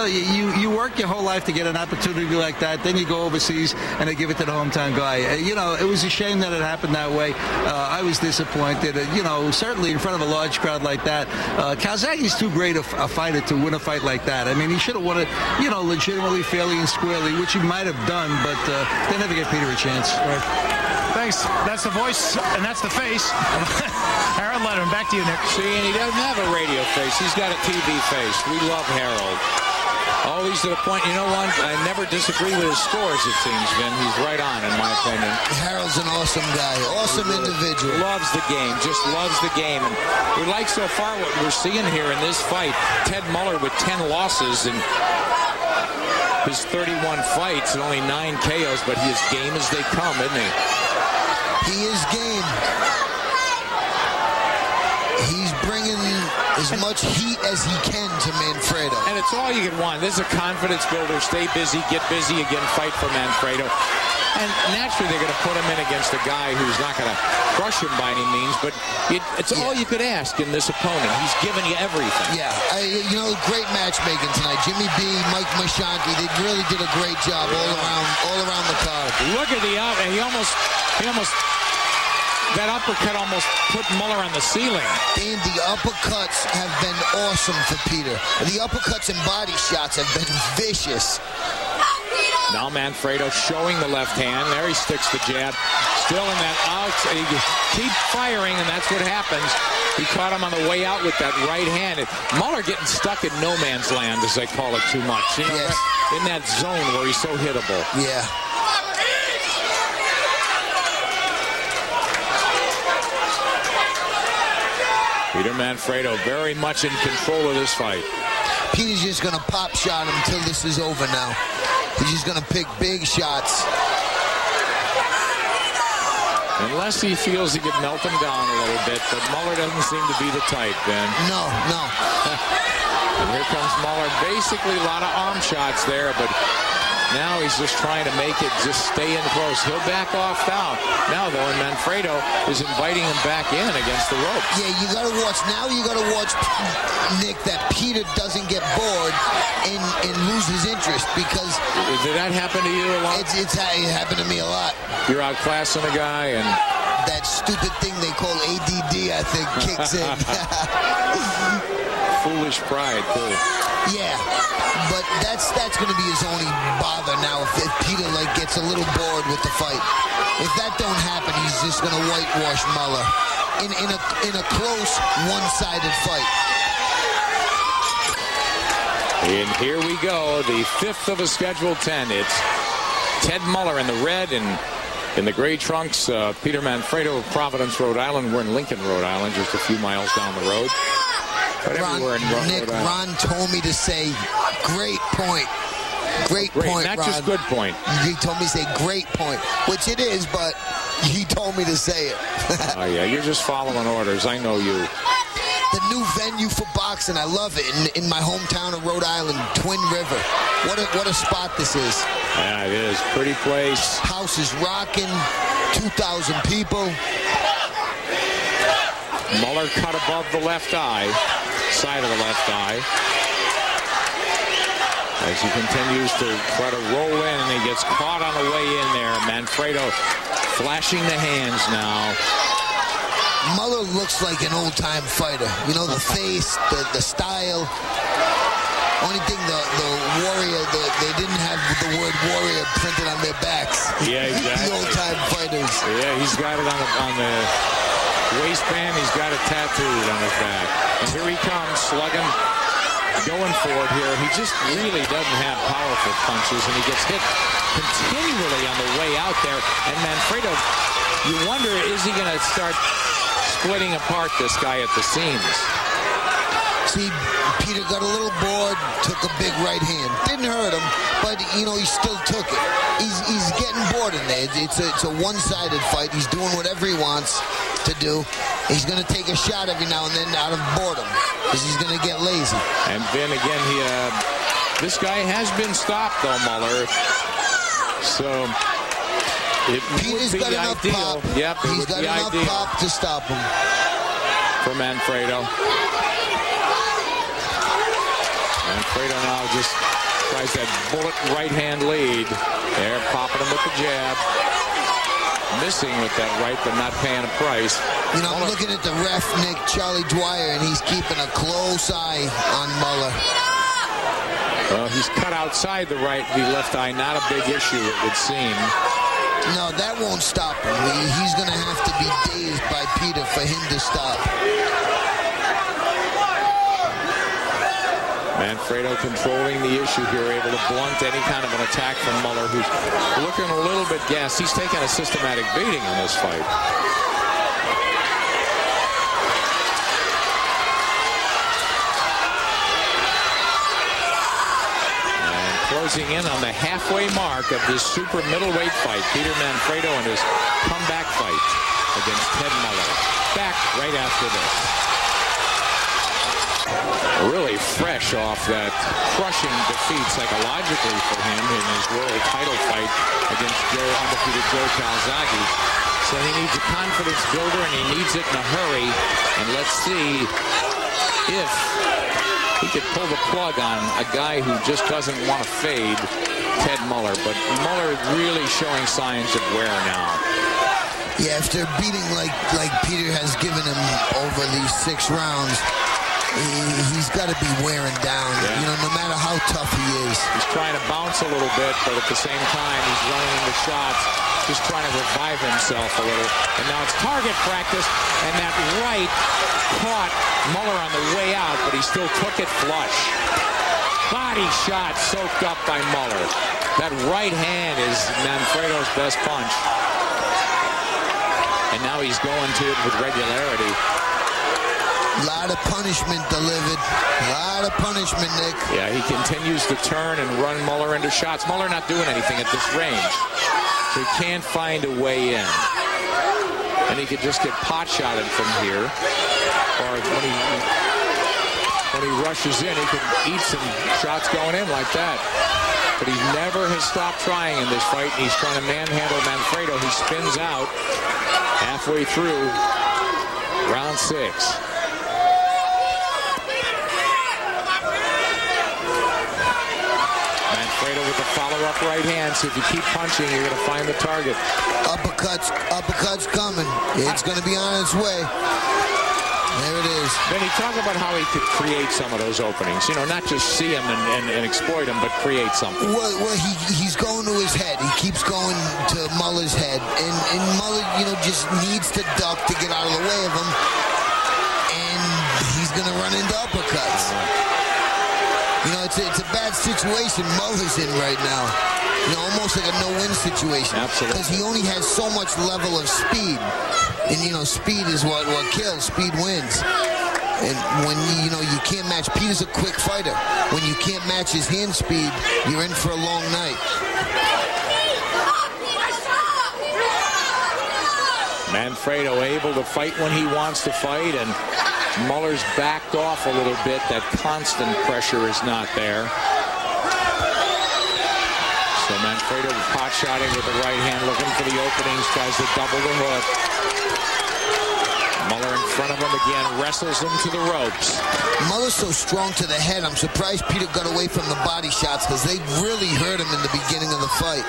You work your whole life to get an opportunity like that. Then you go overseas and they give it to the hometown guy. You know, it was a shame that it happened that way. I was disappointed. You know, certainly in front of a large crowd like that. Calzaghe's too great a fighter to win a fight like that. I mean, he should have won it, you know, legitimately, fairly, and squarely, which he might have done, but they never get Peter a chance. Right. Thanks. That's the voice, and that's the face. Harold Letterman, back to you, Nick. See, and he doesn't have a radio face. He's got a TV face. We love Harold. Always to the point, you know what? I never disagree with his scores, it seems, Vin. He's right on, in my opinion. Harold's an awesome guy. Awesome individual. Loves the game. Just loves the game. And we like so far what we're seeing here in this fight. Ted Muller with 10 losses and his 31 fights and only 9 KOs, but he is game as they come, isn't he? He is game. He's bringing as much heat as he can to Manfredo. And it's all you can want. This is a confidence builder. Stay busy, get busy, again, fight for Manfredo. And naturally, they're going to put him in against a guy who's not going to crush him by any means, but it's all you could ask in this opponent. He's giving you everything. Yeah, you know, great matchmaking tonight. Jimmy B, Mike Mashanti, they really did a great job all around the card. Look at the out, and he almost, that uppercut almost put Muller on the ceiling. And the uppercuts have been awesome for Peter. The uppercuts and body shots have been vicious. Now Manfredo showing the left hand. There he sticks the jab. Still in that out. He keep firing, and that's what happens. He caught him on the way out with that right hand. Muller getting stuck in no man's land, as they call it, too much. You know, yes. In that zone where he's so hittable. Yeah. Peter Manfredo very much in control of this fight. Peter's just going to pop shot him until this is over now. He's just going to pick big shots. Unless he feels he could melt him down a little bit, but Muller doesn't seem to be the type, Ben. No. And here comes Muller. Basically a lot of arm shots there, but now he's just trying to make it just stay in close. He'll back off now, though, and Manfredo is inviting him back in against the ropes. Yeah, you got to watch. Now you got to watch, Nick, that Peter doesn't get bored and lose his interest, because... Did that happen to you a lot? It happened to me a lot. You're outclassing a guy, and... That stupid thing they call ADD, I think, kicks in. Foolish pride, too. Yeah, but that's going to be his only bother now if Peter gets a little bored with the fight. If that don't happen, he's just going to whitewash Muller in a close, one-sided fight. And here we go, the 5th of a scheduled 10. It's Ted Muller in the red and in the gray trunks. Peter Manfredo of Providence, Rhode Island. We're in Lincoln, Rhode Island, just a few miles down the road. Ron told me to say, great point. Great point, not Ron. Just good point. He told me to say great point, which it is, but he told me to say it. Oh, yeah, you're just following orders. I know you. The new venue for boxing, I love it. In my hometown of Rhode Island, Twin River. What a spot this is. Yeah, it is. Pretty place. House is rocking. 2,000 people. Muller cut above the left eye, side of the left eye. As he continues to try to roll in, and he gets caught on the way in there. Manfredo flashing the hands now. Muller looks like an old-time fighter. You know, the face, the style. Only thing, the warrior, they didn't have the word warrior printed on their backs. Yeah, exactly. The old-time fighters. Yeah, he's got it on the waistband. He's got it tattooed on his back. And here he comes, slugging, going for it here. He just really doesn't have powerful punches, and he gets hit continually on the way out there. And Manfredo, you wonder, is he going to start splitting apart this guy at the seams? See, Peter got a little bored, took a big right hand. Didn't hurt him, but, you know, he still took it. He's getting bored in there. It's a one-sided fight. He's doing whatever he wants to do. He's going to take a shot every now and then out of boredom, because he's going to get lazy. And then again, this guy has been stopped, though, Muller. So Peter's got enough pop. Yep, he's got enough pop to stop him. For Manfredo. Manfredo now just tries that bullet right-hand lead. There, popping him with the jab. Missing with that right, but not paying a price. You know, I'm looking at the ref, Nick, Charlie Dwyer, and he's keeping a close eye on Muller. Well, he's cut outside the left eye. Not a big issue, it would seem. No, that won't stop him. He's going to have to be dazed by Peter for him to stop. Manfredo controlling the issue here, able to blunt any kind of an attack from Muller, who's looking a little bit gassed. He's taking a systematic beating in this fight. And closing in on the halfway mark of this super middleweight fight, Peter Manfredo and his comeback fight against Ted Muller. Back right after this. Really fresh off that crushing defeat psychologically for him in his world title fight against undefeated Joe Calzaghe. So he needs a confidence builder, and he needs it in a hurry. And let's see if he could pull the plug on a guy who just doesn't want to fade Ted Muller. But Muller really showing signs of wear now. Yeah, after beating like Peter has given him over these 6 rounds, he's got to be wearing down, you know, no matter how tough he is. He's trying to bounce a little bit, but at the same time, he's running into shots, just trying to revive himself a little. And now it's target practice, and that right caught Muller on the way out, but he still took it flush. Body shot soaked up by Muller. That right hand is Manfredo's best punch. And now he's going to it with regularity. A lot of punishment delivered. A lot of punishment, Nick. Yeah, he continues to turn and run Muller into shots. Muller not doing anything at this range. So he can't find a way in. And he could just get pot-shotted from here. Or when he rushes in, he can eat some shots going in like that. But he never has stopped trying in this fight. He's trying to manhandle Manfredo. He spins out halfway through round 6. Manfredo with the follow-up right hand. So if you keep punching, you're going to find the target. Uppercut's coming. It's going to be on its way. There it is. Benny, talk about how he could create some of those openings. You know, not just see them and exploit them, but create something. Well, he's going to his head. He keeps going to Muller's head. And Muller, you know, just needs to duck to get out of the way of him. And he's going to run into uppercuts. You know, it's a bad situation Muller's in right now. You know, almost like a no-win situation. Absolutely. Because he only has so much level of speed. And, you know, speed is what kills. Speed wins. And when, you know, you can't match... Peter's a quick fighter. When you can't match his hand speed, you're in for a long night. Manfredo able to fight when he wants to fight, and Muller's backed off a little bit. That constant pressure is not there. So Manfredo pot-shotting with the right hand, looking for the openings, tries to double the hook. Muller in front of him again, wrestles him to the ropes. Muller's so strong to the head, I'm surprised Peter got away from the body shots because they really hurt him in the beginning of the fight.